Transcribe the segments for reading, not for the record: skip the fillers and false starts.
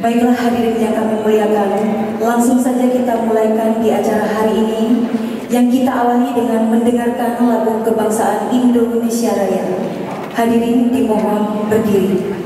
Baiklah hadirin yang kami muliakan, langsung saja kita mulaikan di acara hari ini yang kita awali dengan mendengarkan lagu kebangsaan Indonesia Raya. Hadirin dimohon berdiri.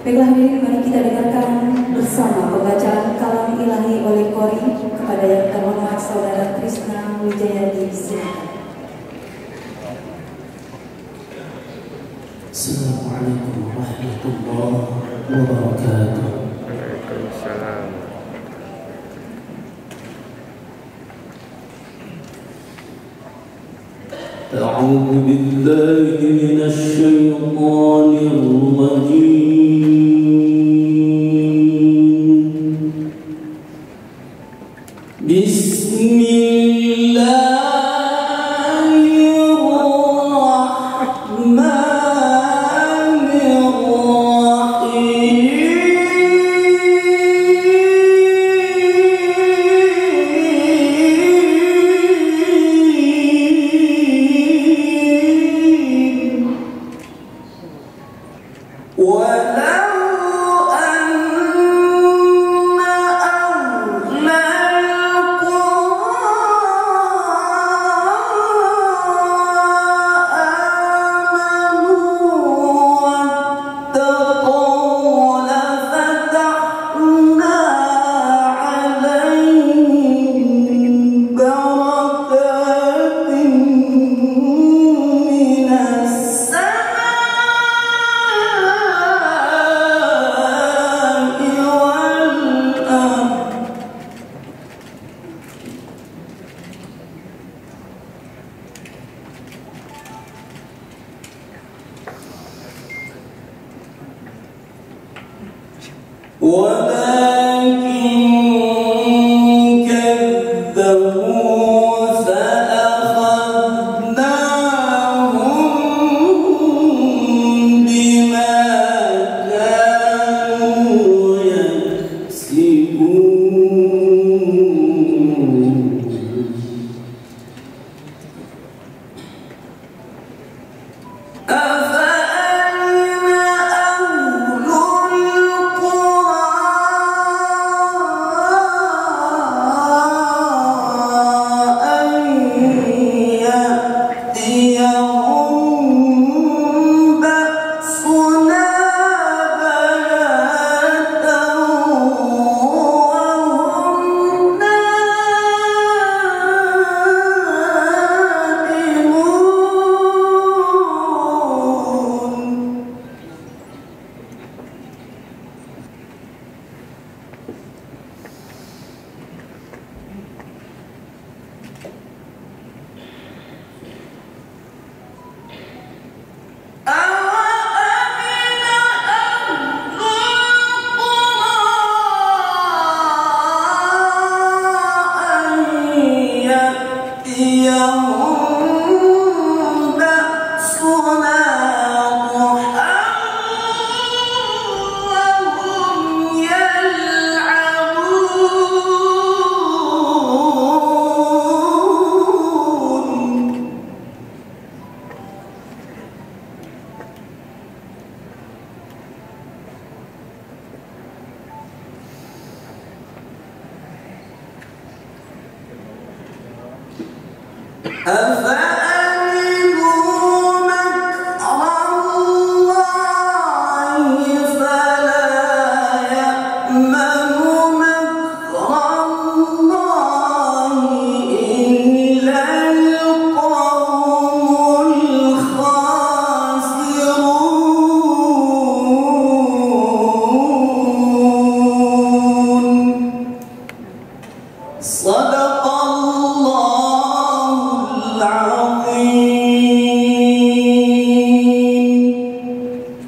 Baiklah hadirin, mari kita dengarkan bersama pembacaan kalam ilahi oleh Qori kepada yang terhormat Saudara Krishna Wijayadi. Silakan. Assalamualaikum warahmatullahi wabarakatuh. Waalaikumsalam. A'udzu billahi minasy syaithanir rajim. Bismillahirrahmanirrahim.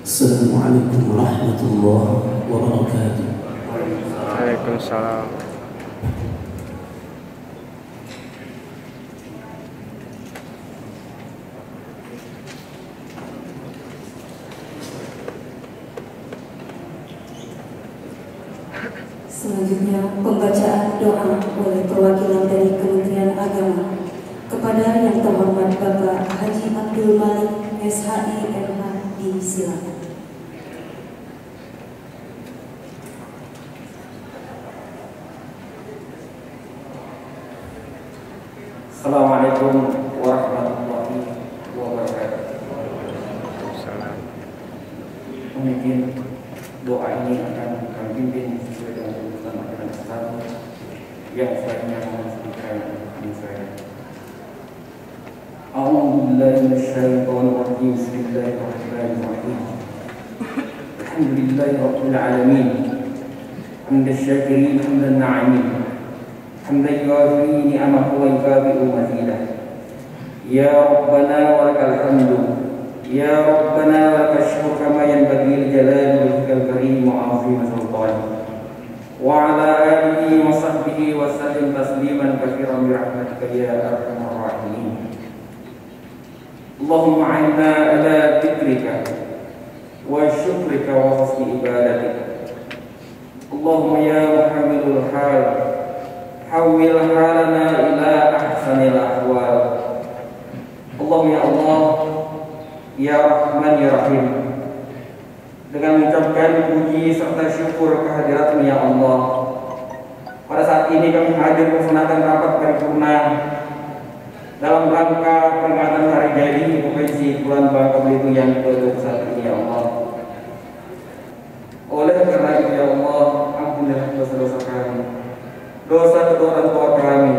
Assalamualaikum warahmatullahi wabarakatuh. Waalaikumsalam. Selanjutnya pembacaan doa oleh perwakilan dari Kementerian Agama kepada Yang Terhormat Bapak Haji Abdul Malik SHI MH disilakan. Assalamualaikum warahmatullahi wabarakatuh. Waalaikumsalam. Mungkin doa ini akan kami pimpin sesuai dengan tuntutan ajaran Islam yang selanjutnya mengusulkan saya. A'udzubillahi minasyaitonir rajim. Bismillahirrahmanirrahim. Alhamdulillahirabbil alamin. Hamdan syakirin hamdan na'imin. Hamdan yuwafi ni'amahu wa yukafi'u mazidah. Ya Rabbana walakal hamdu. Ya Rabbana walakal syukru kama yanbaghi li jalali wajhikal karim wa 'azimi sultanik. Wa 'ala alihi wa sahbihi wa sallim tasliman katsiran bi rahmatika ya arhamar rahimin. Allahumma 'inna ala dzikrika wa syukrika wa husni ibadatika. Allahumma ya muhammadul hal hawil halana ila ahsanil ahwal. Allahumma ya Allah, ya Rahman ya Rahim, dengan mengucapkan puji serta syukur kehadirat-Mu ya Allah, pada saat ini kami hadir melaksanakan rapat paripurna dalam rangka peringatan hari jadi Provinsi Kepulauan Bangka Belitung yang ke-21 ini ya Allah. Oleh karena itu ya Allah, ampunilah dosa-dosa kami, dosa kedua orang tua kami,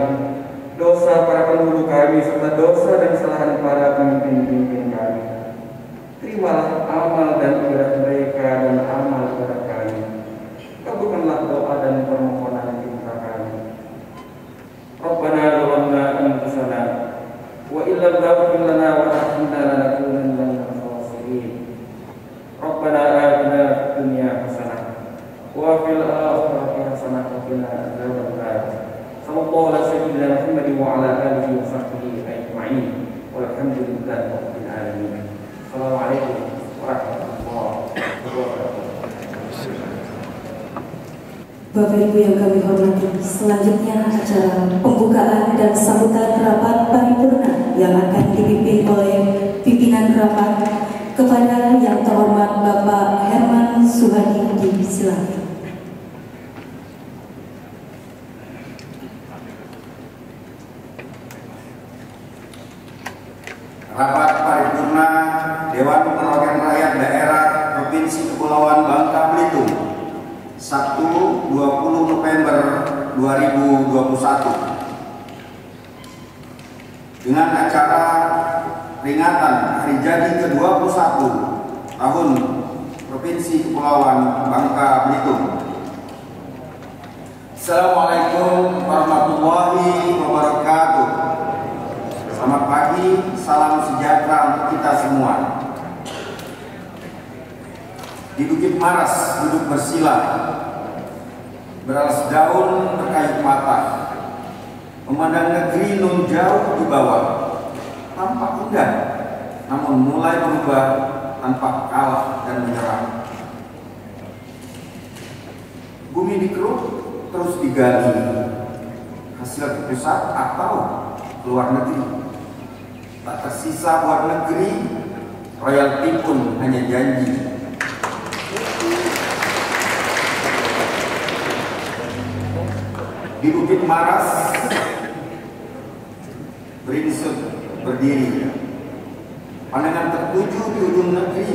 dosa para pendahulu kami, serta dosa dan kesalahan para pemimpin-pemimpin kami. Terimalah amal dan ibadah mereka dan amal ibadah kami. Kabulkanlah doa dan permohonan kita kami. Rabbana zalamna anfusana wa illam taghfir lana wa tarhamna lanakunanna minal khasirin. Rabbana atina fid dunya hasanah wa fil akhirati hasanah wa qina adzabannar. Sallallahu ala sayyidina Muhammad wa ala alihi wa sahbihi ajma'in. Walhamdulillahi rabbil alamin. Assalamualaikum warahmatullahi wabarakatuh. Bapak Ibu yang kami hormati, selanjutnya acara pembukaan dan sambutan rapat paripurna yang akan dipimpin oleh pimpinan rapat kepada yang terhormat Bapak Herman Suhadi, disilakan. Rapat paripurna Dewan Perwakilan Rakyat Daerah Provinsi Kepulauan Bangka Belitung, Sabtu 20 November 2021 dengan acara peringatan Hari Jadi ke-21 tahun Provinsi Kepulauan Bangka Belitung. Assalamualaikum warahmatullahi wabarakatuh. Selamat pagi, salam sejahtera untuk kita semua. Di Bukit Maras duduk bersila, beralas daun berkayu mata, memandang negeri nun jauh di bawah, tampak indah, namun mulai berubah tanpa kalah dan menyerah. Bumi dikeruk terus digali, hasil ke pusat atau keluar negeri. Tak tersisa buat negeri, royalti pun hanya janji. Di Bukit Maras beringsut berdiri, pandangan tertuju di ujung negeri,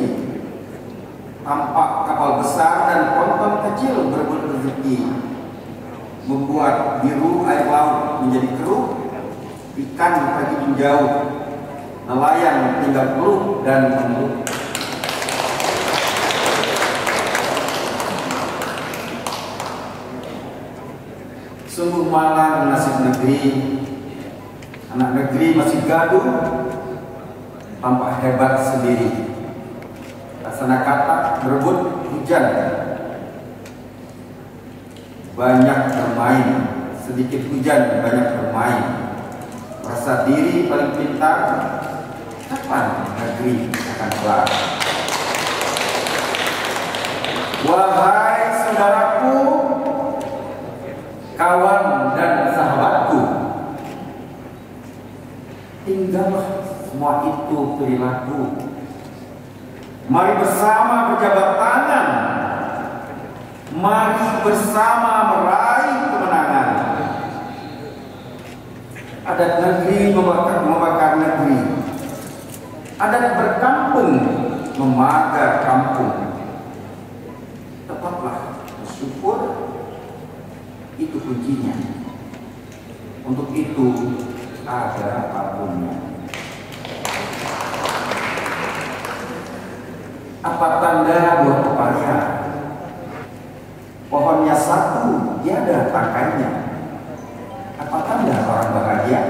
tampak kapal besar dan ponton kecil berebut rezeki, membuat biru air laut menjadi keruh, ikan pergi menjauh, nelayan tinggal peluk dan mengeluh. Sungguh malang nasib negeri, anak negeri masih gaduh, tampak hebat sendiri. Laksana kata berebut hujan, banyak bermain, sedikit hujan banyak bermain. Merasa diri paling pintar, kapan negeri akan kelar? Wahai saudaraku, kawan dan sahabatku, tinggallah semua itu perilaku. Mari bersama berjabat tangan, mari bersama meraih kemenangan. Adat negeri membakar negeri, adat berkampung memagar kampung. Tetaplah bersyukur, itu kuncinya. Untuk itu ada apapun. Apa tanda buah pepaya? Pohonnya satu, tiada tangkainya. Apa tanda orang bahagia?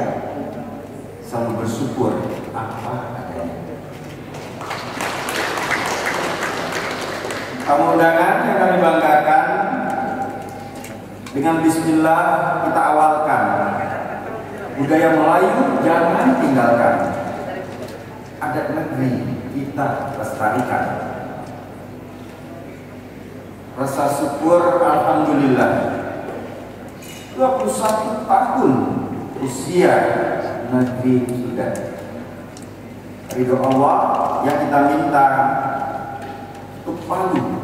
Selalu bersyukur apa adanya. Tamu undangan yang kami banggakan, dengan bismillah kita awalkan. Budaya Melayu jangan tinggalkan. Adat negeri kita lestarikan. Rasa syukur alhamdulillah, 21 tahun usia negeri sudah. Ridho Allah yang kita minta untuk palu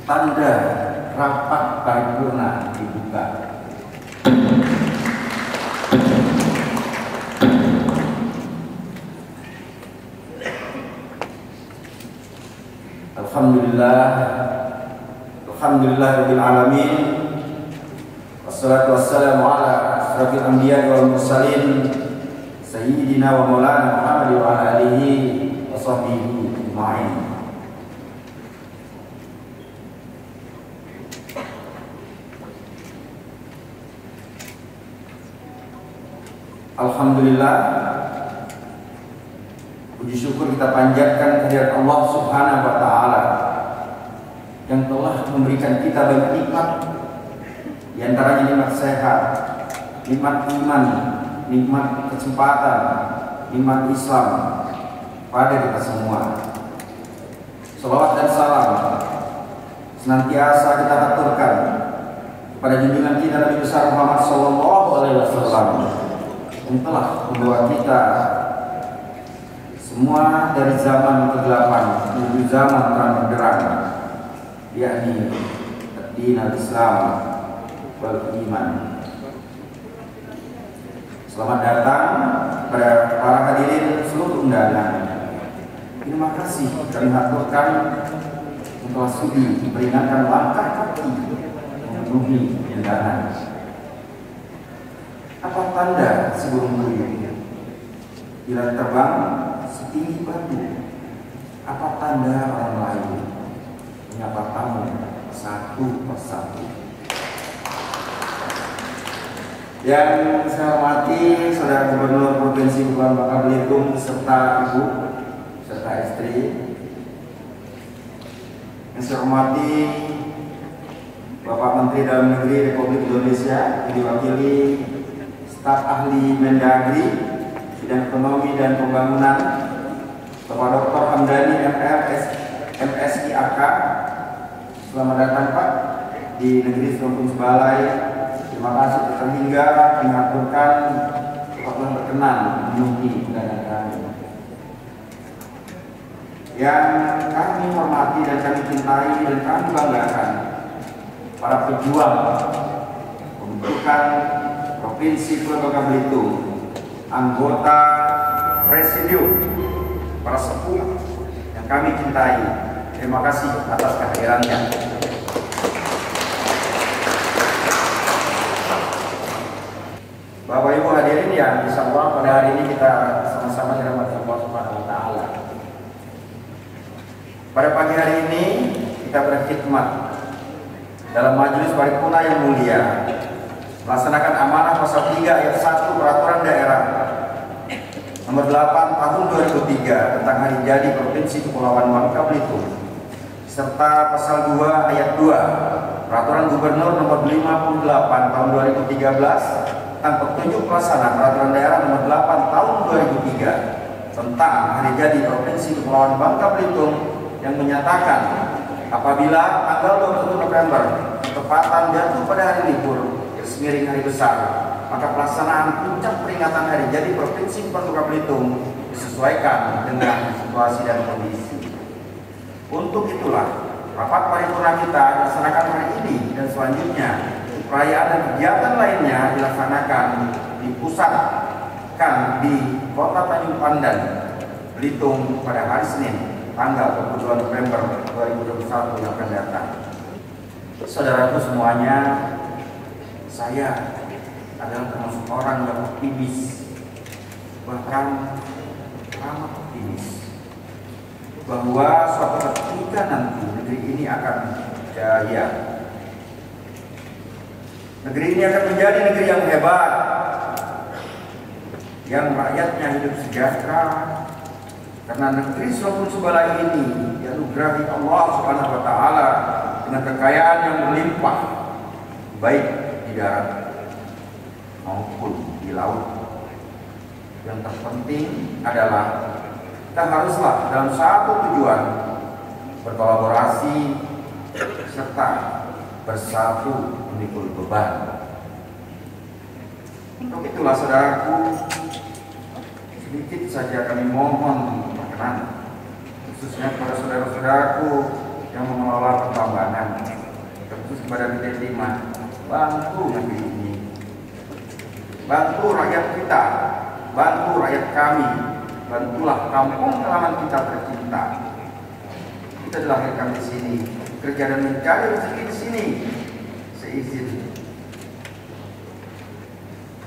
tanda rapat paripurna dibuka. Alhamdulillahirabbil alamin. Wassalatu wassalamu ala asyrafil anbiya'i wal mursalin sayyidina wa maulana Muhammad wa ala alihi wa sahbihi ajma'in. Alhamdulillah, puji syukur kita panjatkan kehadirat Allah Subhanahu wa taala yang telah memberikan kita banyak nikmat antaranya nikmat sehat, nikmat iman, nikmat kesempatan, nikmat Islam pada kita semua. Salawat dan salam senantiasa kita aturkan kepada junjungan kita Nabi besar Muhammad Sallallahu Alaihi Wasallam yang telah membawa kita semua dari zaman kegelapan menuju zaman terang benderang, yakni din al-Islam wal iman. Selamat datang pada para hadirin seluruh undangan. Terima kasih kami aturkan untuk sudi meringankan langkah kaki memenuhi undangan. Apa tanda si burung puyuh bila terbang setinggi batu? Apa tanda orang lain menyapa tamu satu persatu? Yang saya hormati Saudara Gubernur Provinsi Kepulauan Bangka Belitung serta Ibu serta istri. Yang saya hormati Bapak Menteri Dalam Negeri Republik Indonesia yang diwakili staf ahli Mendagri bidang ekonomi dan pembangunan, Bapak Dr. Hamdani MSI AK. Selamat datang Pak di negeri Selampung Sebalai. Terima kasih terhingga mengaturkan telah berkenan memenuhi undangan kami. Yang kami hormati dan kami cintai dan kami banggakan para pejuang pembentukan Provinsi Kepulauan Bangka Belitung, anggota presidium, para sepuh yang kami cintai. Terima kasih atas kehadirannya. Bapak Ibu hadirin yang insya Allah pada hari ini kita sama-sama dirahmati Allah Subhanahu wa Ta'ala. Pada pagi hari ini kita berkhidmat dalam majelis paripurna yang mulia, melaksanakan amanah pasal 3 ayat 1 Peraturan Daerah nomor 8 tahun 2003 tentang hari jadi Provinsi Kepulauan Bangka Belitung, serta pasal 2 ayat 2 Peraturan Gubernur nomor 58 tahun 2013 tentang petunjuk pelaksana Peraturan Daerah nomor 8 tahun 2003 tentang hari jadi Provinsi Kepulauan Bangka Belitung yang menyatakan apabila tanggal 21 November bertepatan jatuh pada hari libur semiring hari besar, maka pelaksanaan puncak peringatan hari jadi Provinsi Bangka Belitung disesuaikan dengan situasi dan kondisi. Untuk itulah rapat paripurna kita dilaksanakan hari ini dan selanjutnya perayaan dan kegiatan lainnya dilaksanakan dipusatkan di Kota Tanjung Pandan, Belitung pada hari Senin, tanggal 22 November 2021 yang akan datang. Saudaraku semuanya, saya adalah termasuk orang yang optimis, bahkan amat optimis, bahwa suatu ketika nanti negeri ini akan jaya. Negeri ini akan menjadi negeri yang hebat, yang rakyatnya hidup sejahtera, karena negeri Selampung Sebalai ini dianugerahi Allah Subhanahu wa Ta'ala dengan kekayaan yang berlimpah, baik di darat maupun di laut. Yang terpenting adalah kita haruslah dalam satu tujuan berkolaborasi serta bersatu memikul beban. Untuk itulah saudaraku, sedikit saja kami mohon perkenan, khususnya kepada saudara-saudaraku yang mengelola pertambangan, khusus kepada BT 5, bantu negeri ini, bantu rakyat kita, bantu rakyat kami, bantulah kampung halaman kita tercinta. Kita dilahirkan di sini, kerja dan mencari rezeki di sini. Seizin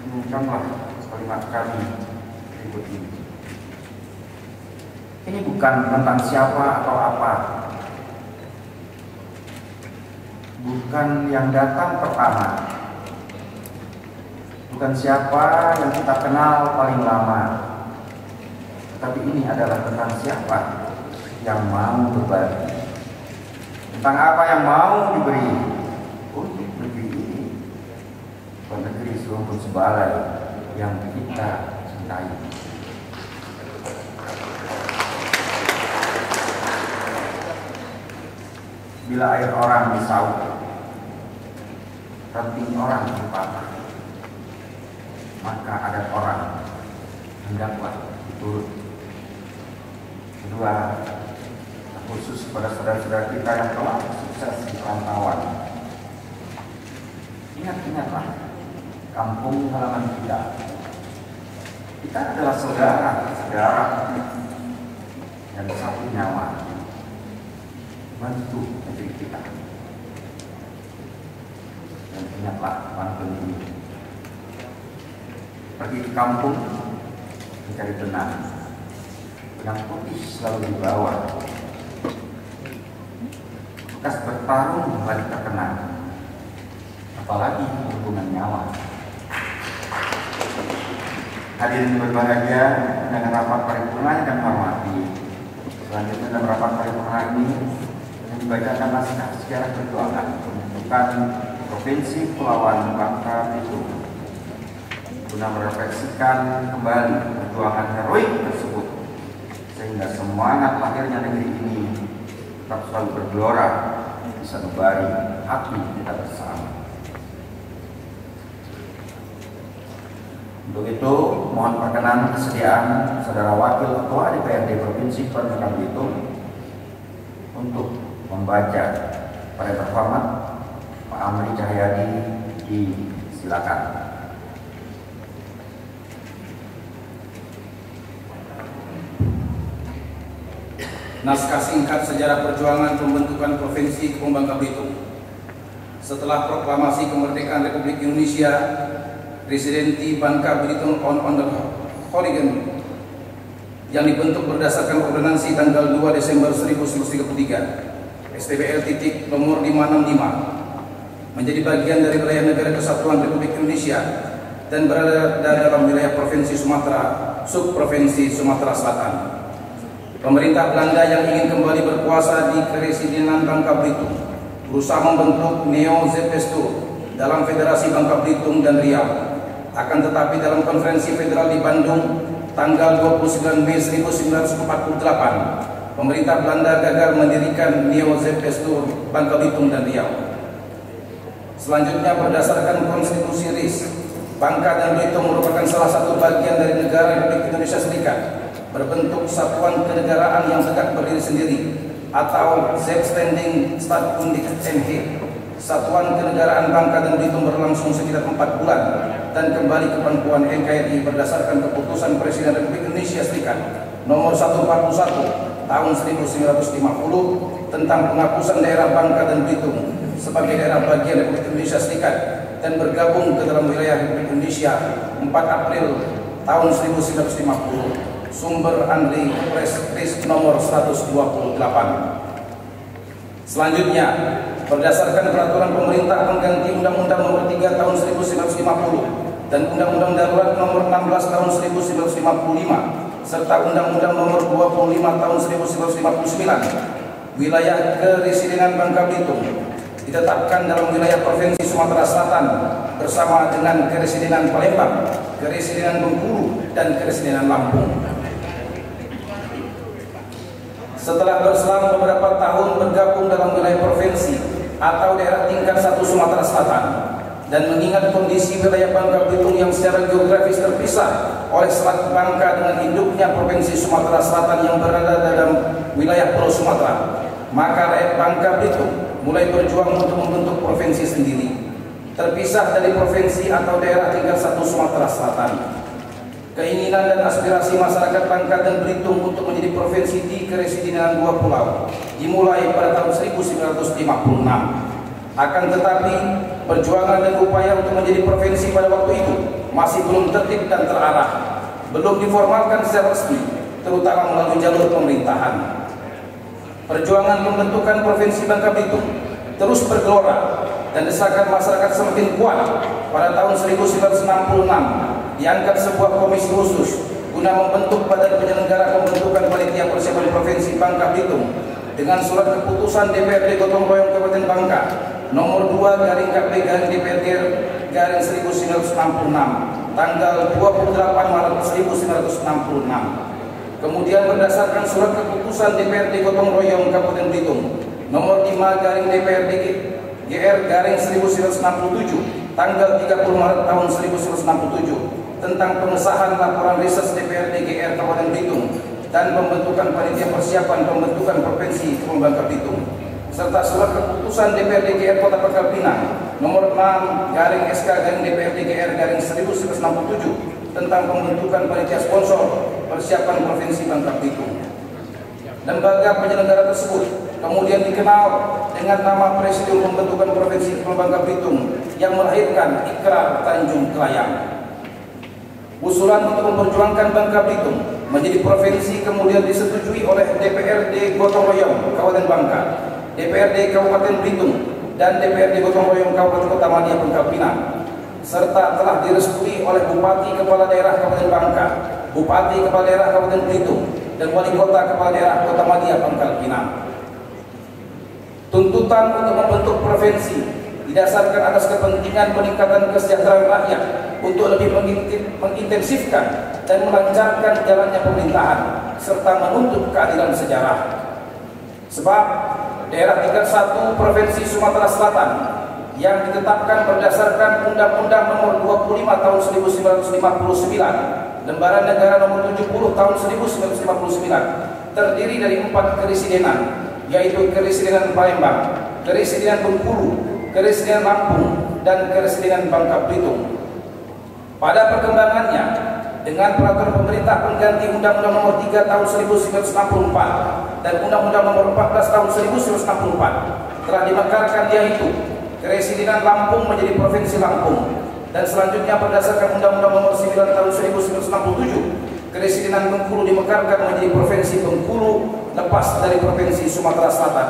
umumkanlah kalimat kami berikut ini. Ini bukan tentang siapa atau apa, bukan yang datang pertama, bukan siapa yang kita kenal paling lama, tetapi ini adalah tentang siapa yang mau berbagi, tentang apa yang mau diberi untuk negeri ini. rumput sebalai yang kita cintai. Bila air orang disaut, ranting orang dipatah, maka adat orang hendaklah diturut. Kedua, khusus pada saudara-saudara kita yang telah sukses di perantauan, ingatlah kampung halaman kita. Kita adalah saudara dan satu nyawa. Bantu negeri kita. Dan ingatlah pantun ini. Pergi ke kampung mencari benang. Benang putih selalu dibawa. Bekas bertarung lagi terkenang. Apalagi hubungan nyawa. Hadirin berbahagia dengan rapat paripurna yang hormati. Selanjutnya dalam rapat paripurna ini dibacakan naskah sejarah perjuangan pembentukan Provinsi Kepulauan Bangka Belitung guna merefleksikan kembali perjuangan heroik tersebut sehingga semangat lahirnya negeri ini tetap selalu bergelora di sanubari hati kita bersama. Untuk itu, mohon perkenan kesediaan Saudara Wakil Ketua DPRD Provinsi Bangka Belitung untuk membaca pada terhormat Pak Amri Cahyadi, disilakan. Naskah singkat sejarah perjuangan pembentukan Provinsi Kepulauan Bangka Belitung. Setelah proklamasi kemerdekaan Republik Indonesia, Residenti Bangka Belitung on the Horizon yang dibentuk berdasarkan ordonansi tanggal 2 Desember 1933 STBL titik nomor 565 menjadi bagian dari wilayah Negara Kesatuan Republik Indonesia dan berada dalam wilayah Provinsi Sumatera, Subprovinsi Sumatera Selatan. Pemerintah Belanda yang ingin kembali berkuasa di Keresidenan Bangka Belitung berusaha membentuk Neo-Zepestur dalam Federasi Bangka Belitung dan Riau. Akan tetapi dalam konferensi federal di Bandung tanggal 29 Mei 1948, pemerintah Belanda gagal mendirikan Neo-Zepestur Bangka Belitung dan Riau. Selanjutnya berdasarkan konstitusi RIS, Bangka dan Belitung merupakan salah satu bagian dari negara Republik Indonesia Serikat berbentuk satuan kenegaraan yang tegak berdiri sendiri atau Selbstständig Staatskundig NH. Satuan kenegaraan Bangka dan Belitung berlangsung sekitar 4 bulan dan kembali ke pangkuan NKRI berdasarkan keputusan Presiden Republik Indonesia Serikat nomor 141 tahun 1950 tentang penghapusan daerah Bangka dan Belitung sebagai daerah bagian Republik Indonesia Serikat dan bergabung ke dalam wilayah Republik Indonesia 4 April tahun 1950. Sumber Andri Press nomor 128. Selanjutnya, berdasarkan peraturan pemerintah pengganti Undang-Undang nomor 3 tahun 1950 dan Undang-Undang Darurat nomor 16 tahun 1955 serta Undang-Undang nomor 25 tahun 1959, wilayah Keresidenan Bangka Belitung ditetapkan dalam wilayah Provinsi Sumatera Selatan bersama dengan Keresidenan Palembang, Keresidenan Bengkulu, dan Keresidenan Lampung. Setelah berselang beberapa tahun bergabung dalam wilayah provinsi atau daerah tingkat 1 Sumatera Selatan dan mengingat kondisi wilayah Bangka Belitung yang secara geografis terpisah oleh Selat Bangka dengan induknya Provinsi Sumatera Selatan yang berada dalam wilayah Pulau Sumatera, maka rakyat Bangka Belitung mulai berjuang untuk membentuk provinsi sendiri, terpisah dari provinsi atau daerah tingkat 1 Sumatera Selatan. Keinginan dan aspirasi masyarakat Bangka dan Belitung untuk menjadi provinsi di Keresidenan dua pulau dimulai pada tahun 1956. Akan tetapi, perjuangan dan upaya untuk menjadi provinsi pada waktu itu masih belum tertib dan terarah, belum diformalkan secara resmi, terutama melalui jalur pemerintahan. Perjuangan pembentukan Provinsi Bangka Belitung terus bergelora dan desakan masyarakat semakin kuat. Pada tahun 1966 diangkat sebuah komisi khusus guna membentuk Badan Penyelenggara Pembentukan Panitia Persiapan Provinsi Bangka Belitung dengan surat keputusan DPRD Gotong Royong Kabupaten Bangka nomor 2/KP/DPRD garing 1966 tanggal 28 Maret 1966. Kemudian berdasarkan surat keputusan DPRD Gotong Royong Kabupaten Belitung nomor 5 garing DPRD GR garing 1967 tanggal 30 Maret tahun 1967 tentang pengesahan laporan riset DPRD GR Kabupaten Belitung dan pembentukan panitia persiapan pembentukan provinsi Kepulauan Bangka Belitung, serta surat keputusan DPRD GR Kota Pangkal Pinang nomor 6 garing SK garing DPRD GR garing 1967 tentang pembentukan panitia sponsor persiapan provinsi Bangka Belitung. Lembaga penyelenggara tersebut kemudian dikenal dengan nama Presidium Pembentukan Provinsi Kepulauan Bangka Belitung yang melahirkan Ikrar Tanjung Kelayang. Usulan untuk memperjuangkan Bangka Belitung menjadi provinsi kemudian disetujui oleh DPRD Gotong Royong Kabupaten Bangka, DPRD Kabupaten Belitung, dan DPRD Gotong Royong Kabupaten Kota Madia Pangkal Pinang, serta telah direstui oleh Bupati Kepala Daerah Kabupaten Bangka, Bupati Kepala Daerah Kabupaten Belitung, dan Wali Kota Kepala Daerah Kota Madia Pangkal Pinang. Tuntutan untuk membentuk provinsi didasarkan atas kepentingan peningkatan kesejahteraan rakyat untuk lebih mengintensifkan dan melancarkan jalannya pemerintahan serta menuntut keadilan sejarah. Sebab daerah tingkat 1 Provinsi Sumatera Selatan yang ditetapkan berdasarkan Undang-Undang Nomor 25 Tahun 1959, Lembaran Negara Nomor 70 Tahun 1959, terdiri dari 4 keresidenan, yaitu Keresidenan Palembang, Keresidenan Bengkulu, Keresidenan Lampung, dan Keresidenan Bangka Belitung. Pada perkembangannya, dengan peraturan pemerintah pengganti Undang-Undang Nomor 3 Tahun 1964 dan Undang-Undang Nomor 14 Tahun 1964, telah dimekarkan yaitu Keresidenan Lampung menjadi Provinsi Lampung, dan selanjutnya berdasarkan Undang-Undang Nomor 9 Tahun 1967, Keresidenan Bengkulu dimekarkan menjadi Provinsi Bengkulu lepas dari Provinsi Sumatera Selatan.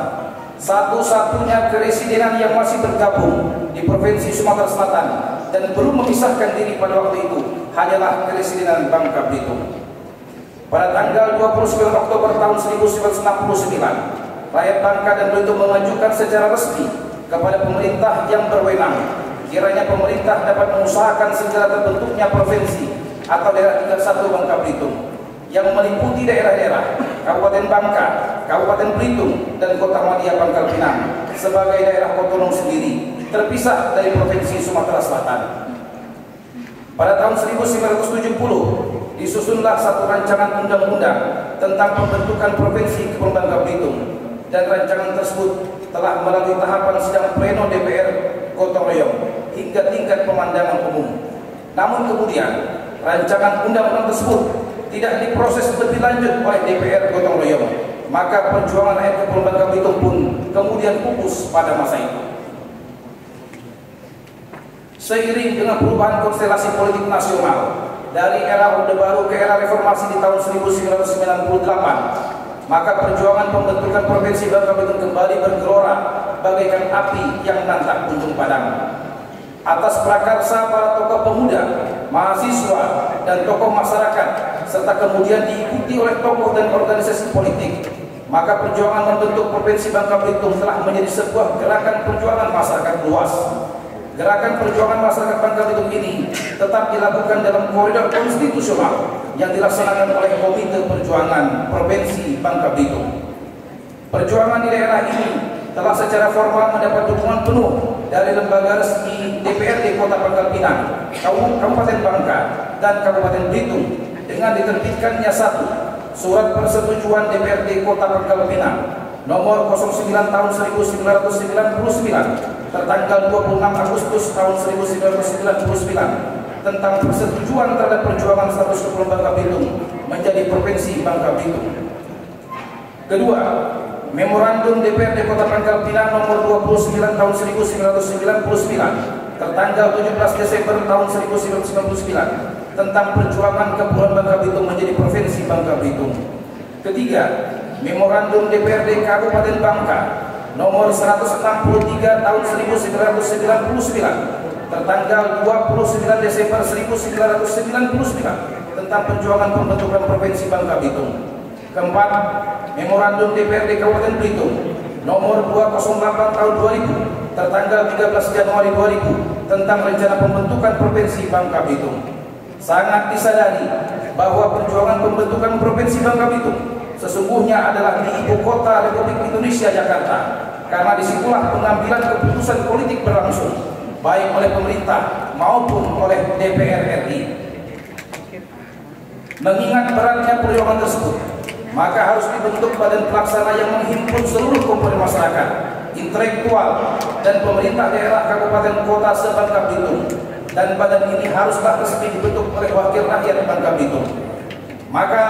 Satu-satunya keresidenan yang masih bergabung di Provinsi Sumatera Selatan dan belum memisahkan diri pada waktu itu hanyalah Keresidenan Bangka Belitung. Pada tanggal 29 Oktober tahun 1969, rakyat Bangka dan Belitung mengajukan secara resmi kepada pemerintah yang berwenang kiranya pemerintah dapat mengusahakan segera terbentuknya provinsi atau daerah tingkat 1 Bangka Belitung yang meliputi daerah-daerah Kabupaten Bangka, Kabupaten Belitung, dan Kota Madia Pangkal Pinang sebagai daerah otonom sendiri, terpisah dari Provinsi Sumatera Selatan. Pada tahun 1970, disusunlah satu rancangan undang-undang tentang pembentukan Provinsi Kepulauan Bangka Belitung, dan rancangan tersebut telah melalui tahapan sidang pleno DPR Gotong Royong hingga tingkat pemandangan umum. Namun kemudian, rancangan undang-undang tersebut tidak diproses lebih lanjut oleh DPR Gotong Royong, maka perjuangan rakyat Kepulauan Bangka Belitung pun kemudian pupus pada masa itu. Seiring dengan perubahan konstelasi politik nasional dari era Orde Baru ke era reformasi di tahun 1998, maka perjuangan pembentukan Provinsi Bangka Belitung kembali bergelora bagaikan api yang menantang ujung padam. Atas prakarsa para tokoh pemuda, mahasiswa, dan tokoh masyarakat, serta kemudian diikuti oleh tokoh dan organisasi politik, maka perjuangan membentuk Provinsi Bangka Belitung telah menjadi sebuah gerakan perjuangan masyarakat luas. Gerakan perjuangan masyarakat Bangka Belitung ini tetap dilakukan dalam koridor konstitusional yang dilaksanakan oleh Komite Perjuangan Provinsi Bangka Belitung. Perjuangan di daerah ini telah secara formal mendapat dukungan penuh dari lembaga resmi DPRD Kota Pangkal Pinang, Kabupaten Bangka, dan Kabupaten Belitung dengan diterbitkannya satu Surat Persetujuan DPRD Kota Pangkal Pinang nomor 09 tahun 1999 tertanggal 26 Agustus tahun 1999 tentang persetujuan terhadap perjuangan status Kepulauan Bangka Belitung menjadi Provinsi Bangka Belitung. Kedua, Memorandum DPRD Kota Pangkal Pinang nomor 29 tahun 1999 tertanggal 17 Desember tahun 1999 tentang perjuangan Kepulauan Bangka Belitung menjadi Provinsi Bangka Belitung. Ketiga, Memorandum DPRD Kabupaten Bangka nomor 163 tahun 1999 tertanggal 29 Desember 1999 tentang perjuangan pembentukan Provinsi Bangka Belitung. Keempat, Memorandum DPRD Kabupaten Belitung nomor 208 tahun 2000 tertanggal 13 Januari 2000 tentang rencana pembentukan Provinsi Bangka Belitung. Sangat disadari bahwa perjuangan pembentukan Provinsi Bangka Belitung sesungguhnya adalah di ibu kota Republik Indonesia, Jakarta, karena disitulah pengambilan keputusan politik berlangsung, baik oleh pemerintah maupun oleh DPR RI. Mengingat beratnya perjuangan tersebut, maka harus dibentuk badan pelaksana yang menghimpun seluruh komponen masyarakat, intelektual, dan pemerintah daerah kabupaten kota se-Bangka Belitung. Dan badan ini haruslah resmi dibentuk oleh wakil rakyat Bangka Belitung. Maka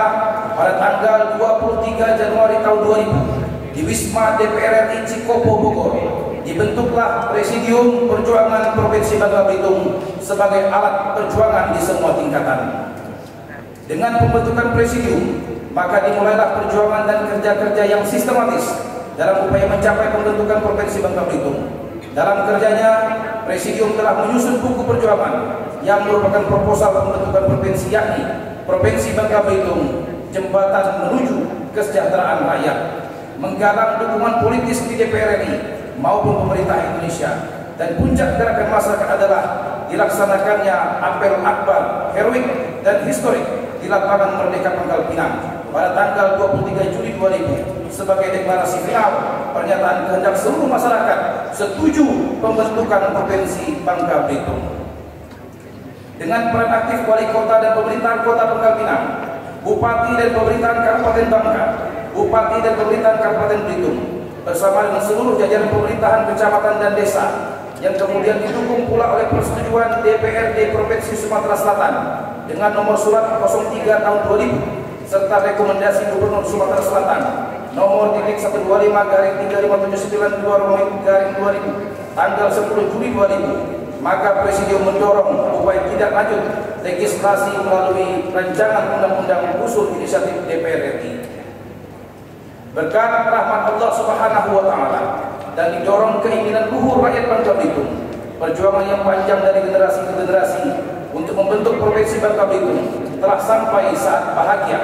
pada tanggal 23 Januari tahun 2000 di Wisma DPR RI Cikopo, Bogor, dibentuklah Presidium Perjuangan Provinsi Bangka Belitung sebagai alat perjuangan di semua tingkatan. Dengan pembentukan presidium, maka dimulailah perjuangan dan kerja-kerja yang sistematis dalam upaya mencapai pembentukan Provinsi Bangka Belitung. Dalam kerjanya, presidium telah menyusun buku perjuangan yang merupakan proposal pembentukan provinsi, yakni Provinsi Bangka Belitung, jembatan menuju kesejahteraan rakyat, menggalang dukungan politis di DPR RI maupun pemerintah Indonesia, dan puncak gerakan masyarakat adalah dilaksanakannya apel akbar, heroik dan historik di lapangan Merdeka Pangkal Pinang pada tanggal 23 Juli 2000 sebagai deklarasi final pernyataan kehendak seluruh masyarakat setuju pembentukan Provinsi Bangka Belitung. Dengan peran aktif wali kota dan pemerintahan kota Pangkal Pinang, bupati dan pemerintahan Kabupaten Bangka, bupati dan pemerintahan Kabupaten Belitung, bersama dengan seluruh jajaran pemerintahan kecamatan dan desa, yang kemudian didukung pula oleh persetujuan DPRD Provinsi Sumatera Selatan dengan nomor surat 03 tahun 2000 serta rekomendasi Gubernur Sumatera Selatan nomor 11579-2579-2000 tanggal 10 Juli 2000, maka Presidium mendorong upaya tidak lanjut legislasi melalui rancangan undang-undang usul inisiatif DPR RI. Berkat rahmat Allah Subhanahu wa taala dan didorong keinginan luhur rakyat Bangka Belitung, perjuangan yang panjang dari generasi ke generasi untuk membentuk Provinsi Bangka Belitung telah sampai saat bahagia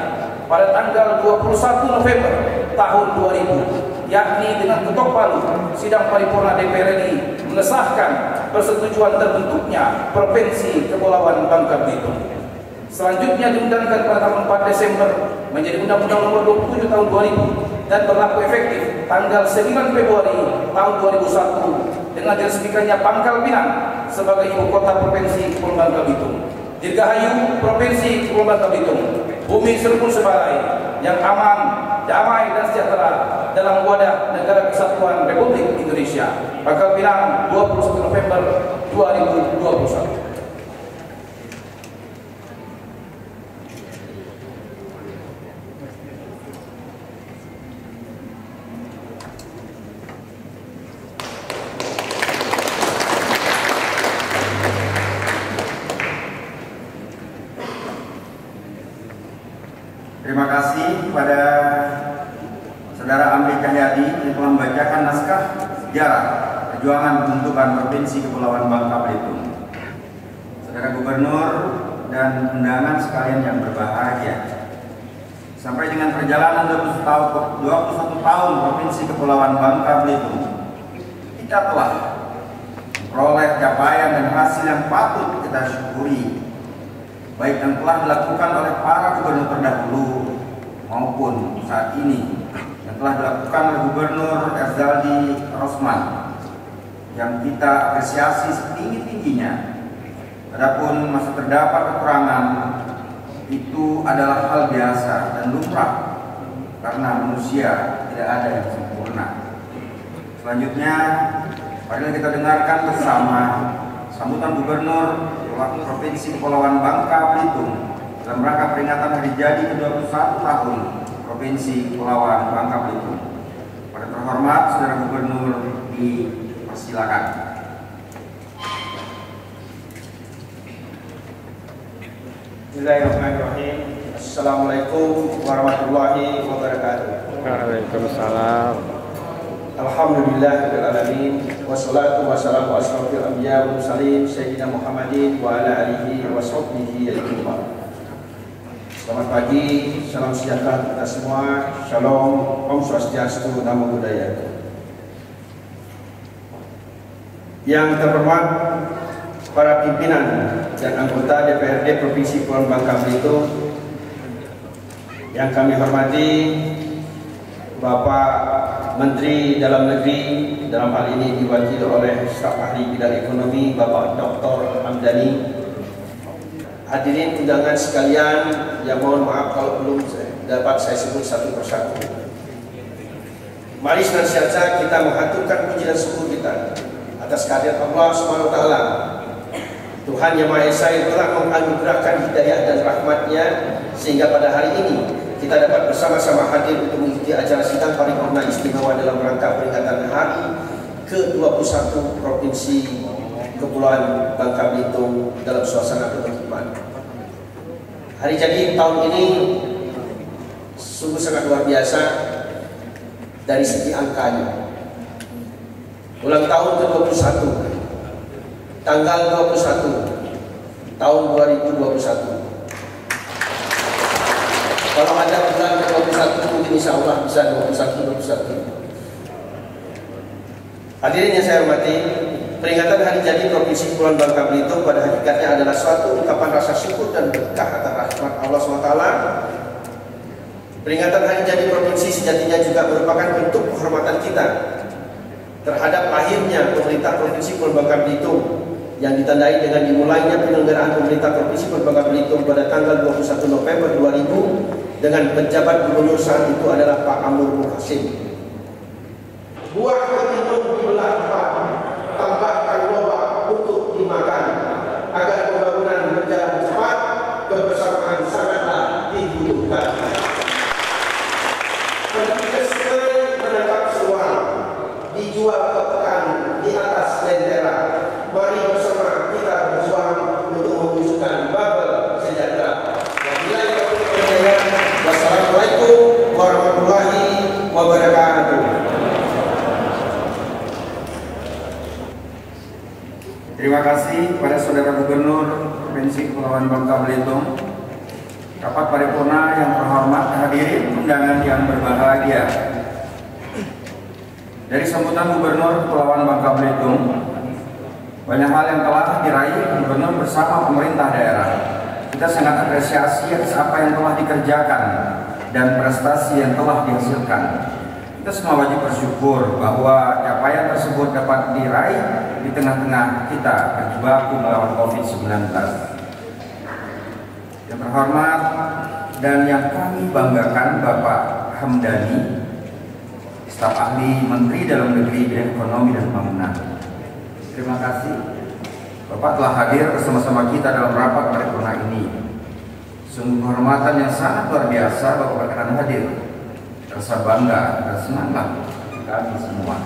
pada tanggal 21 November tahun 2000, yakni dengan ketok palu sidang paripurna DPR RI mengesahkan persetujuan terbentuknya Provinsi Kepulauan Bangka Belitung. Selanjutnya diundangkan pada tanggal 4 Desember menjadi Undang-Undang Nomor 27 tahun 2000 dan berlaku efektif tanggal 9 Februari tahun 2001 dengan diresmikannya Pangkal Pinang sebagai ibu kota Provinsi Kepulauan Bangka Belitung. Dirgahayu Provinsi Kepulauan Bangka Belitung, bumi serpun sebarai yang aman, damai dan sejahtera dalam wadah negara kesatuan Republik Indonesia. Pangkal Pinang, 21 November 2021. Terima kasih kepada Saudara Amri Cahyadi yang telah membacakan naskah sejarah perjuangan pembentukan Provinsi Kepulauan Bangka Belitung. Saudara Gubernur dan undangan sekalian yang berbahagia, sampai dengan perjalanan 21 tahun Provinsi Kepulauan Bangka Belitung, kita telah memperoleh capaian dan hasil yang patut kita syukuri, baik yang telah dilakukan oleh para gubernur terdahulu maupun saat ini yang telah dilakukan oleh Gubernur Erzaldi Rosman, yang kita apresiasi setinggi-tingginya. Adapun masih terdapat kekurangan, itu adalah hal biasa dan lumrah karena manusia tidak ada yang sempurna. Selanjutnya, mari kita dengarkan bersama sambutan Gubernur Provinsi Kepulauan Bangka Belitung dalam rangka peringatan hari jadi ke-21 tahun Provinsi Kepulauan Bangka Belitung. Pada terhormat Saudara Gubernur, dipersilakan. Bismillahirrahmanirrahim. Assalamualaikum warahmatullahi wabarakatuh. Waalaikumsalam. Alhamdulillah alamin, wassalatu wassalamu asrofil anbiya wal mursalin sayyidina Muhammadin wa ala alihi wa sahbihi ajma'in. Selamat pagi, salam sejahtera kita semua. Shalom, Om Swastiastu, Namo Buddhaya. Yang terhormat para pimpinan dan anggota DPRD Provinsi Kepulauan Bangka Belitung yang kami hormati, Bapak Menteri Dalam Negeri, dalam hal ini diwakili oleh staf ahli bidang ekonomi Bapak Dr. Hamdani, hadirin undangan sekalian yang mohon maaf kalau belum dapat saya sebut satu persatu. Mari senantiasa kita menghaturkan puji dan syukur kita atas kehadirat Allah SWT, Tuhan Yang Maha Esa yang telah menganugerahkan hidayah dan rahmat-Nya sehingga pada hari ini kita dapat bersama-sama hadir untuk mengikuti acara sidang paripurna istimewa dalam rangka peringatan hari ke-21 Provinsi Kepulauan Bangka Belitung dalam suasana penuh iman. Hari jadi tahun ini sungguh sangat luar biasa dari segi angkanya. Ulang tahun ke-21, tanggal 21 tahun 2021. Kalau ada bulan ke-21 mungkin insya Allah bisa 21. Hadirin yang saya hormati, peringatan hari jadi Provinsi Kepulauan Bangka Belitung pada hakikatnya adalah suatu ungkapan rasa syukur dan berkah atas rahmat Allah SWT. Peringatan hari jadi provinsi sejatinya juga merupakan bentuk penghormatan kita terhadap lahirnya pemerintah Provinsi Kepulauan Bangka Belitung yang ditandai dengan dimulainya penyelenggaraan pemerintah Provinsi Kepulauan Bangka Belitung pada tanggal 21 November 2000 dengan penjabat gubernur saat itu adalah Pak Amr Muhsin. Buah ketintung dibelah empat, tambahkan loba untuk dimakan, agar pembangunan berjalan cepat, kebersamaan sangatlah dibutuhkan. Pendidikan sungai menangkap seluar, dijual ke pekan di atas lentera. Mari bersama kita berjuang untuk mewujudkan Babel sejahtera. Wassalamualaikum warahmatullahi wabarakatuh. Terima kasih kepada Saudara Gubernur Provinsi Kepulauan Bangka Belitung, rapat paripurna yang terhormat, hadirin undangan yang berbahagia. Dari sambutan Gubernur Kepulauan Bangka Belitung, banyak hal yang telah diraih Gubernur bersama pemerintah daerah. Kita sangat apresiasi atas apa yang telah dikerjakan dan prestasi yang telah dihasilkan. Kita semua wajib bersyukur bahwa capaian tersebut dapat diraih di tengah-tengah kita berjibaku melawan COVID-19. Yang terhormat dan yang kami banggakan Bapak Hamdani, staf ahli Menteri Dalam Negeri Bidang Ekonomi dan Pembangunan. Terima kasih Bapak telah hadir bersama-sama kita dalam rapat paripurna ini. Sungguh kehormatan yang sangat luar biasa Bapak berkenan hadir. Rasa bangga dan senanglah kami semua.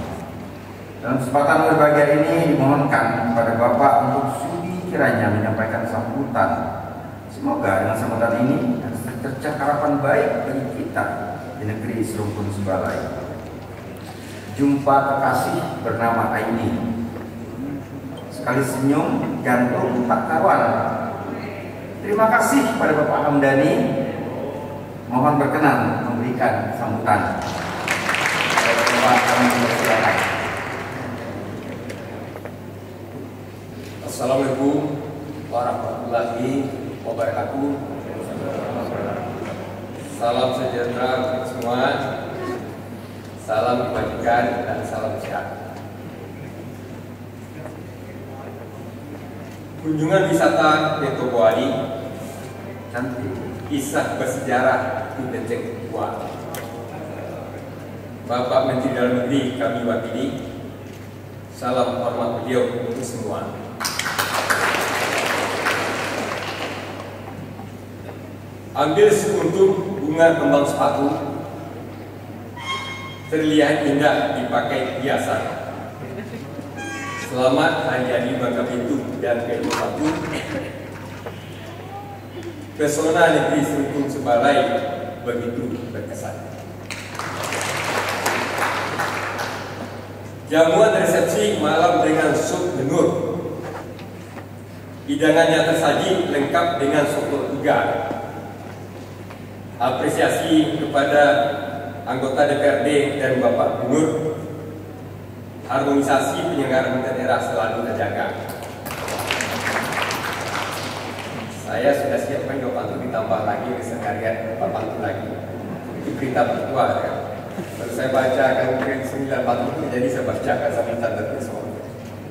Dalam kesempatan berbahagia ini dimohonkan kepada Bapak untuk sudi kiranya menyampaikan sambutan. Semoga dengan sambutan ini tercercah harapan baik bagi kita di negeri serumpun sebalai. Jumpa kekasih bernama Aini. Sekali senyum, jantung tak karuan. Terima kasih pada Bapak Hamdani. Mohon berkenan memberikan sambutan. Assalamualaikum warahmatullahi wabarakatuh. Salam sejahtera untuk semua. Salam kebajikan dan salam sehat. Kunjungan wisata ke Tobuali, kisah bersejarah di Benceng Tua. Bapak Menteri Dalam Negeri kami wakili. Salam hormat beliau untuk semua. Ambil sekuntum bunga kembang sepatu, terlihat indah dipakai hiasan. Selamat Hari Jadi Bangka Belitung dan ke-21. Pesona negeri serumpun sebalai begitu berkesan. Jamuan resepsi malam dengan sup benur. Hidangannya tersaji lengkap dengan soto iga. Apresiasi kepada anggota DPRD dan Bapak Gubernur. Harmonisasi penyelenggaraan daerah selalu terjaga. saya sudah siapkan 2 pantun ditambah lagi sekalian 4 pantun lagi. Itu berita bertua ya. Baru saya baca kan mungkin 9 pantun, jadi saya bacakan sampai tanda semua.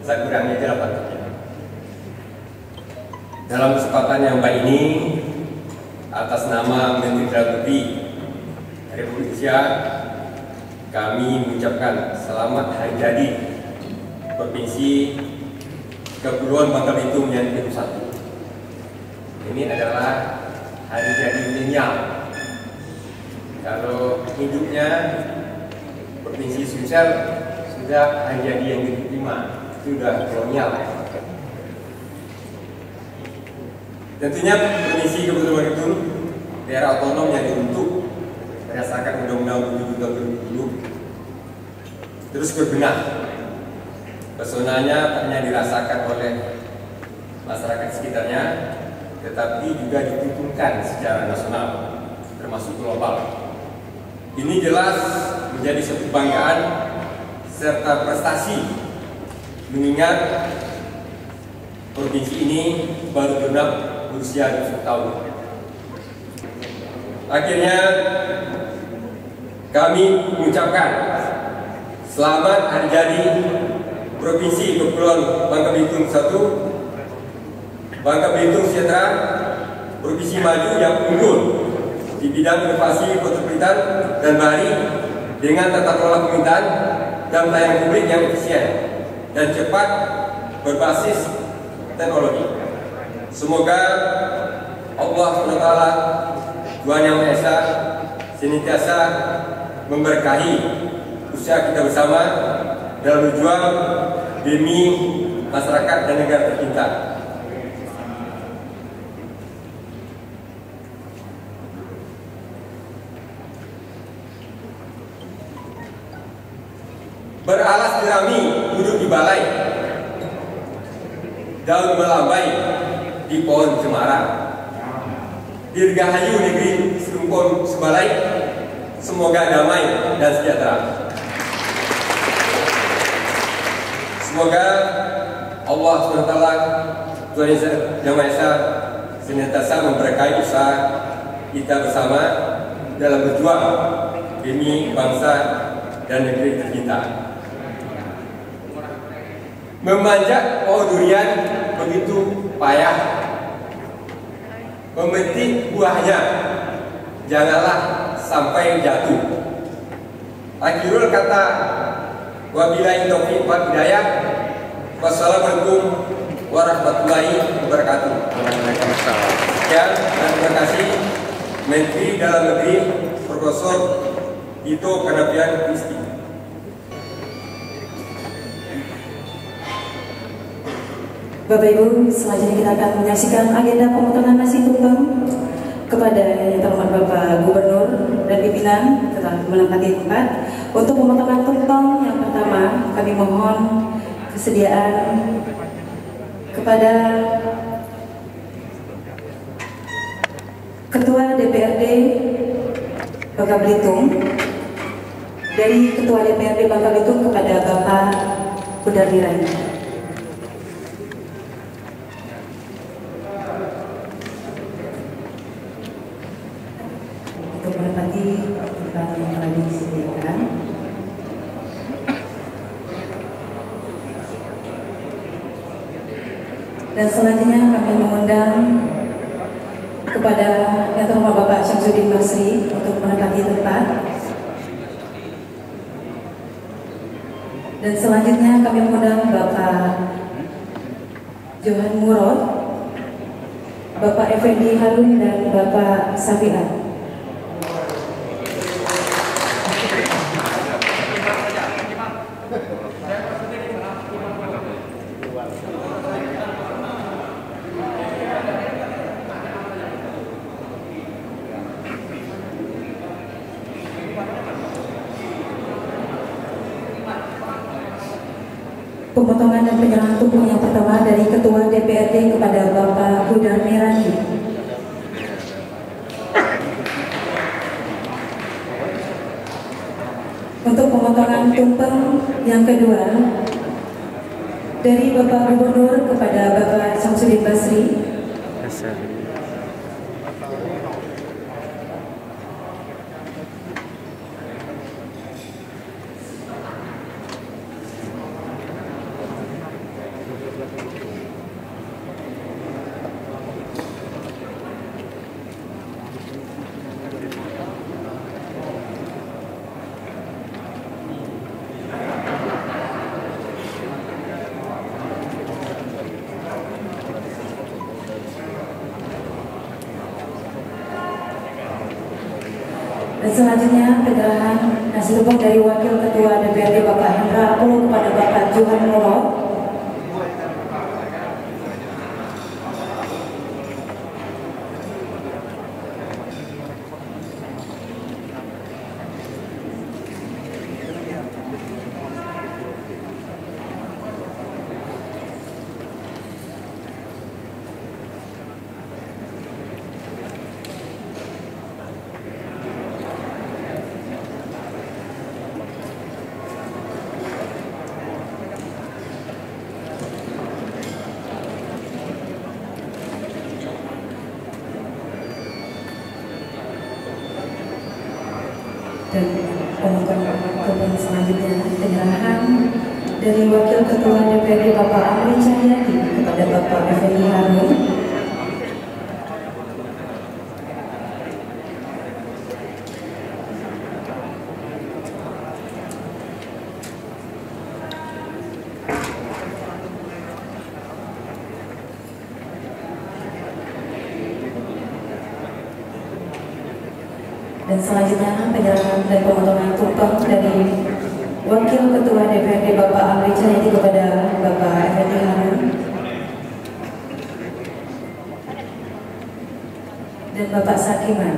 Saya kurangi aja 8 pantunnya. Dalam kesempatan yang baik ini, atas nama Menteri Dalam Negeri Republik Indonesia, kami mengucapkan selamat hari jadi Provinsi Kepulauan Bangka Belitung yang ke-1. Ini adalah hari jadi milenial. Kalau hidupnya Provinsi Sumsel sudah hari jadi yang ke-5, sudah kolonial. Tentunya Provinsi Kepulauan Bangka Belitung daerah otonom yang dibentuk berdasarkan Undang-Undang 7 tahun 2010 terus berbenah. Pesonanya hanya dirasakan oleh masyarakat sekitarnya, tetapi juga dituntunkan secara nasional, termasuk global. Ini jelas menjadi suatu kebanggaan serta prestasi, mengingat provinsi ini baru genap berusia 20 tahun. Akhirnya kami mengucapkan selamat hari jadi Provinsi Kepulauan Bangka Belitung 1, Bangka Belitung sejahtera, provinsi maju yang unggul di bidang inovasi metropolitan dan bahari dengan tata kelola pemerintahan dan pelayanan publik yang efisien dan cepat berbasis teknologi. Semoga Allah SWT, Tuhan Yang Maha Esa, senantiasa memberkahi usaha kita bersama dalam berjuang demi masyarakat dan negara tercinta. Beralas jerami duduk di balai, daun melambai di pohon cemara. Dirgahayu negeri serumpun sebalai, semoga damai dan sejahtera. Semoga Allah SWT, Tuhan Yang Maha Esa, senantiasa memberkahi usaha kita bersama dalam berjuang demi bangsa dan negeri tercinta. Memanjat pohon durian begitu payah, memetik buahnya janganlah sampai jatuh. Akhirul kata, wabillahi taufiq wal hidayah. Wassalamualaikum warahmatullahi wabarakatuh. Sekian dan terima kasih Menteri Dalam Negeri Profesor Tito Karnavian Christie. Bapak Ibu, selanjutnya kita akan menyaksikan agenda pemotongan nasi tumpeng kepada yang terhormat Bapak Gubernur dan pimpinan telah menempati tempat. Untuk pemotongan tumpeng yang pertama, kami mohon kesediaan kepada Ketua DPRD Bangka Belitung. Dari Ketua DPRD Bangka Belitung kepada Bapak Kudar Nirani. Menempati tempat yang telah disediakan. Dan selanjutnya kami mengundang kepada yang terhormat Bapak Syamsuddin Basri untuk menempati tempat. Dan selanjutnya kami mengundang Bapak Johan Murad, Bapak Effendi Harun dan Bapak Safian. Pemotongan dan penyerahan tumpeng yang pertama dari Ketua DPRD kepada Bapak Kudar Nirani. Untuk pemotongan tumpeng yang kedua dari Bapak Gubernur kepada Bapak Syamsuddin Basri. selanjutnya penyerahan nasi tumpeng dari Wakil Ketua DPRD Bapak Hendra Apollo kepada Bapak Johan Moro. Dan pemotongan selanjutnya penyerahan dari Wakil Ketua DPRD Bapak Amri Cahyadi kepada Bapak Effendi Harun. Dan selanjutnya penyerahan dan pemotongan tumpeng dari Wakil Ketua DPRD Bapak Amri Cahyadi kepada Bapak Effendi Harun dan Bapak Sakiman.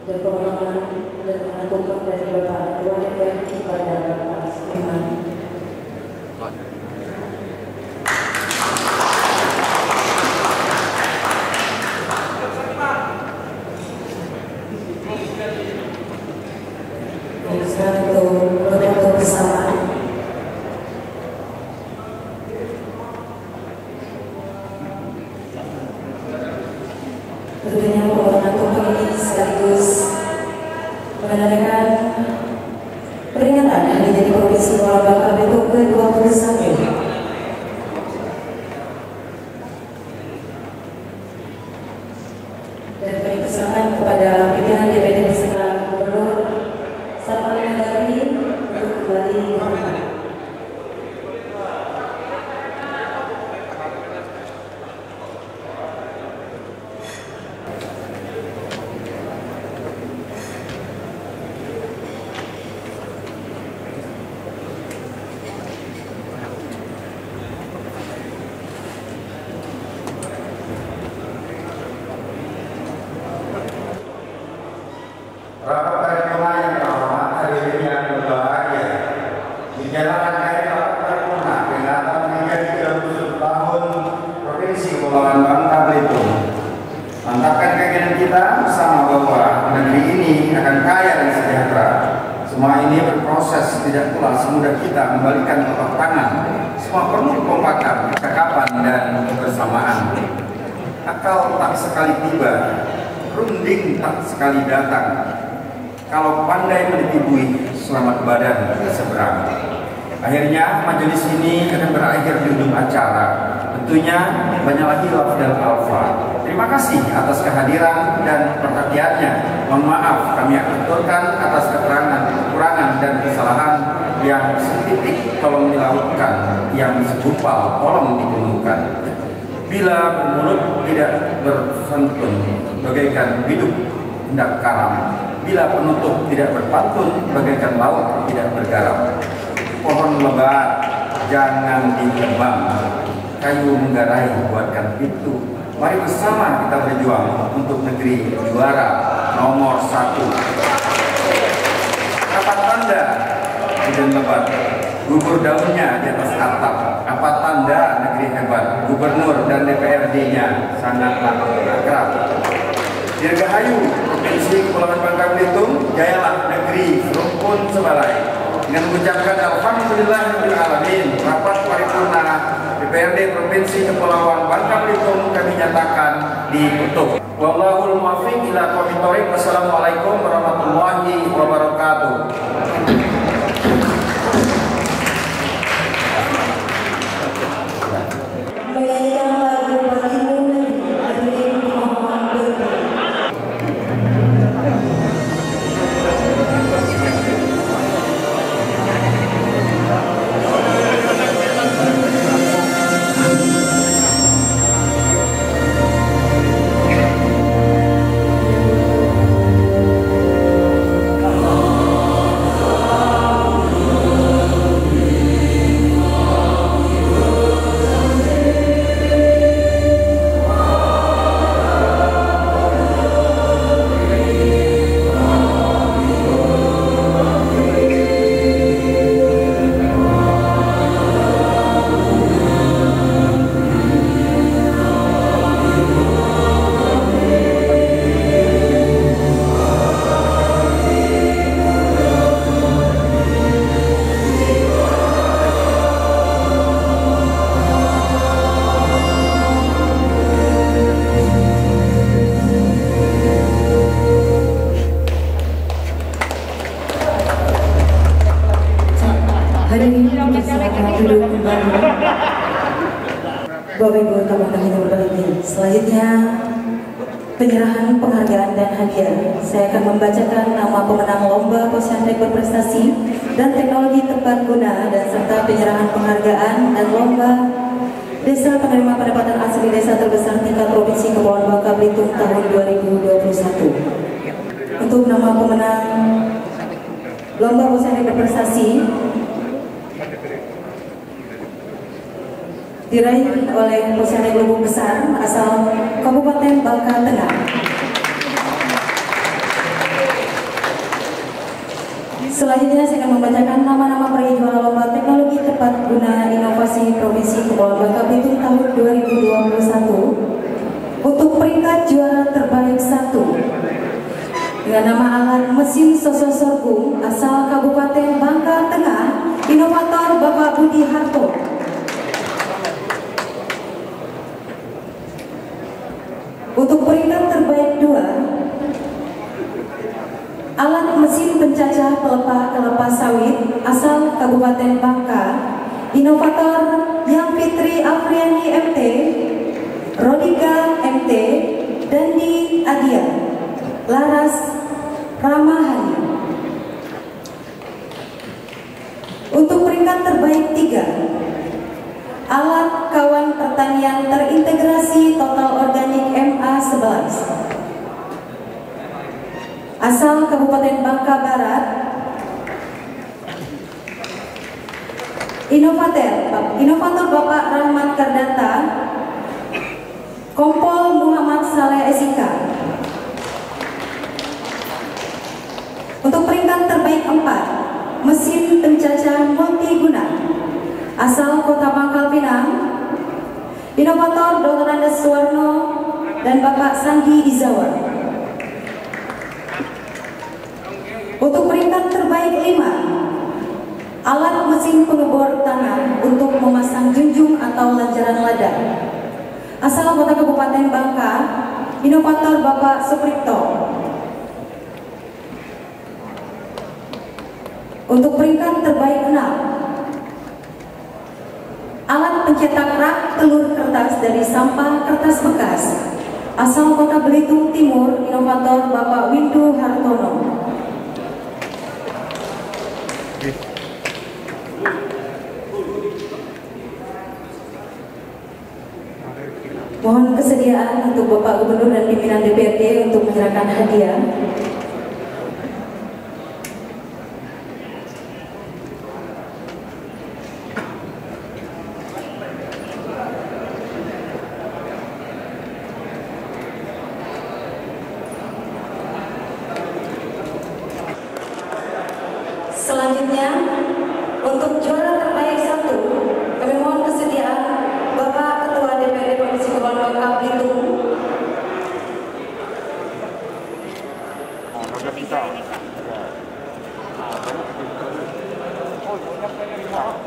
Dan pemotongan tumpeng dari Bapak Ketua DPRD kepada Bapak Sakiman. Untuk bersama. Tentunya pemotongan tumpeng ini sekaligus menandakan peringatan Hari Jadi Provinsi Muara Bangka Belitung ke-21. Dan kami persilakan kepada pimpinan DPRD beserta Gubernur Sarman Mandari untuk kembali ke tempat. Rapat paripurna yang terhormat, hadirin yang berbahagia, menjalankan rapat paripurna peringatan menjadi 30 tahun Provinsi Kepulauan Bangka Belitung. Mantapkan keyakinan kita bersama bahwa negeri ini akan kaya dan sejahtera. Semua ini berproses, tidak pula semudah kita membalikan telapak tangan. Semua perlu kekompakan, kecakapan dan kebersamaan. Akal tak sekali tiba, runding tak sekali datang. Kalau pandai menitibui, selamat badan seberang. Akhirnya majelis ini akan berakhir di ujung acara. Tentunya banyak lagi laf dan alfa. Terima kasih atas kehadiran dan perhatiannya. Mohon maaf kami aturkan atas kekurangan dan kesalahan yang setitik tolong dilakukan, yang segumpal tolong dipenuhkan. Bila bermulut tidak bersantun, bagaikan biduk hendak karam. Bila penutup tidak berpantun, bagaikan laut tidak bergaram. Pohon lebat jangan ditebang, kayu menggarai buatkan pintu. Mari bersama kita berjuang untuk negeri juara nomor 1. Kapan tanda hujan lebat? gugur daunnya di atas atap. Apa tanda negeri hebat? Gubernur dan DPRD-nya sangatlah akrab. Dirgahayu Provinsi Kepulauan Bangka Belitung, jayalah negeri rukun sebalai. Dengan mengucapkan Alhamdulillahirrahmanirrahim, rapat paripurna DPRD Provinsi Kepulauan Bangka Belitung kami nyatakan ditutup. Wallahul muwaffiq ila aqwamit thoriq. Wassalamualaikum warahmatullahi wabarakatuh. Hadirin silakan duduk kembali. Bapak Ibu tamu yang berbahagia. Selanjutnya penyerahan penghargaan dan hadiah. Saya akan membacakan nama pemenang lomba posyandu berprestasi dan teknologi tepat guna dan serta penyerahan penghargaan dan lomba Desa Penerima Pendapatan Asli Desa Terbesar tingkat Provinsi Kepulauan Bangka Belitung tahun 2021. Untuk nama pemenang lomba posyandu berprestasi diraih oleh posyandu Lubuk Besar asal Kabupaten Bangka Tengah. Selanjutnya saya akan membacakan nama-nama peraih juara lomba teknologi tepat guna inovasi Provinsi Kepulauan Bangka Belitung tahun 2021. Untuk peringkat juara terbaik 1 dengan nama alat mesin soso sorghum asal Kabupaten Bangka Tengah, inovator Bapak Budi Harto. Untuk peringkat terbaik 2, alat mesin pencacah pelepah kelapa sawit asal Kabupaten Bangka, inovator Yang Fitri Afriani MT, Rodika MT, Dandi Adia, Laras Ramahani. Untuk peringkat terbaik 3, alat kawan pertanian terintegrasi total organik MA11 asal Kabupaten Bangka Barat, inovator Bapak Rahmat Kardata, Kompol Muhammad Saleh Esika. Untuk peringkat terbaik 4, mesin pencacah multiguna asal Kota Pangkal Pinang, inovator Dr. Andes Suwarno dan Bapak Sandi Izawa. Untuk peringkat terbaik 5, alat mesin pengebor tanah untuk memasang junjung atau lanjaran lada asal Kota Kabupaten Bangka, inovator Bapak Supripto. Untuk peringkat terbaik 6, alat pencetak rak telur kertas dari sampah kertas bekas asal Kota Belitung Timur, inovator Bapak Windu Hartono. Mohon kesediaan untuk Bapak Gubernur dan pimpinan DPRD untuk menyerahkan hadiah. Selanjutnya untuk juara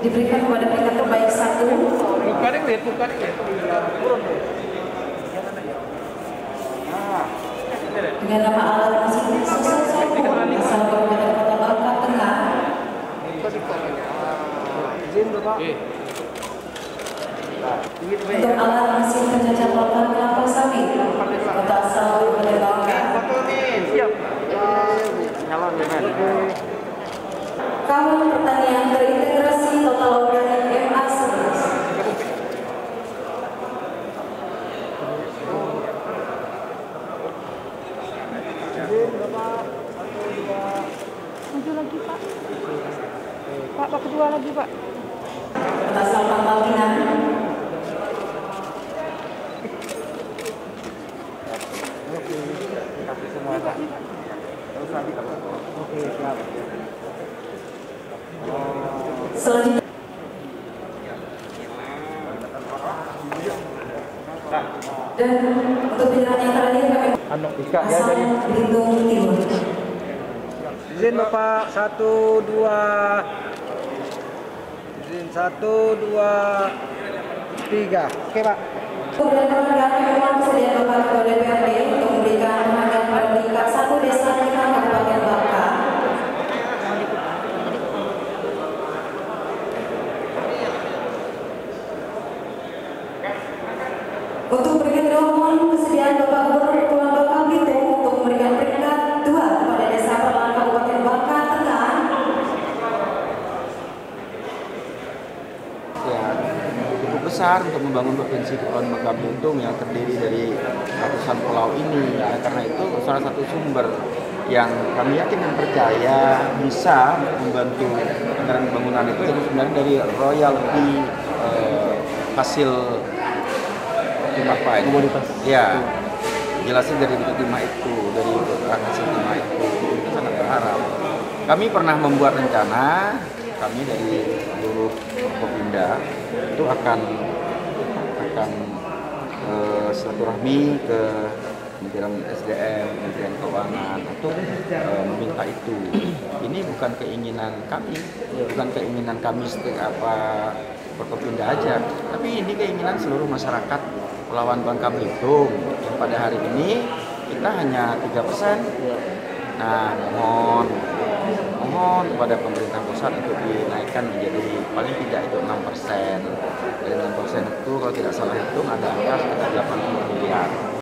Diberikan kepada peringkat terbaik 1 dengan nama alat musik saksofon asal Kabupaten Kota Bangka Tengah. Untuk alat musik pencacat lokal kelapa sawit kota asal Kabupaten Bangka. Kawan pertanian terintegrasi total organik MA11. Maju lagi Pak. Pak kedua lagi Pak. Kota asal Pangkal Pinang. Selanjutnya dan untuk penyerahan yang terakhir kami asal Belitung Timur. Izin Bapak, 1, 2. Izin 1, 2, 3. Oke Pak. Kemudian penghargaan memang kesediaan Bapak Ketua DPRD untuk memberikan penghargaan pada peringkat 1 desa kita Kabupaten Bangka. Untuk peringkat kedua mohon kesediaan Bapak Gubernur Kepulauan Bangka Belitung untuk memberikan peringkat 2 kepada Desa Perlahan Kabupaten Bangka Tengah. Ya, cukup besar untuk membangun provinsi Kepulauan Bangka Belitung yang terdiri dari ratusan pulau ini. Ya, karena itu salah satu sumber yang kami yakin dan percaya bisa membantu anggaran pembangunan itu sebenarnya dari royalti hasil timah itu. Ya, jelasnya dari timah itu, dari hasil timah itu. Kita sangat berharap. Kami pernah membuat rencana, kami dari seluruh Forkopimda itu akan silaturahmi ke Kementerian SDM, Kementerian Keuangan untuk meminta itu. Ini bukan keinginan kami, bukan keinginan kami Forkopimda aja, tapi ini keinginan seluruh masyarakat Kepulauan Bangka Belitung yang pada hari ini kita hanya 3%. Nah, mohon kepada pemerintah pusat untuk dinaikkan menjadi paling tidak itu 6%. Dari 6% itu kalau tidak salah hitung ada angka sekitar 80 miliar.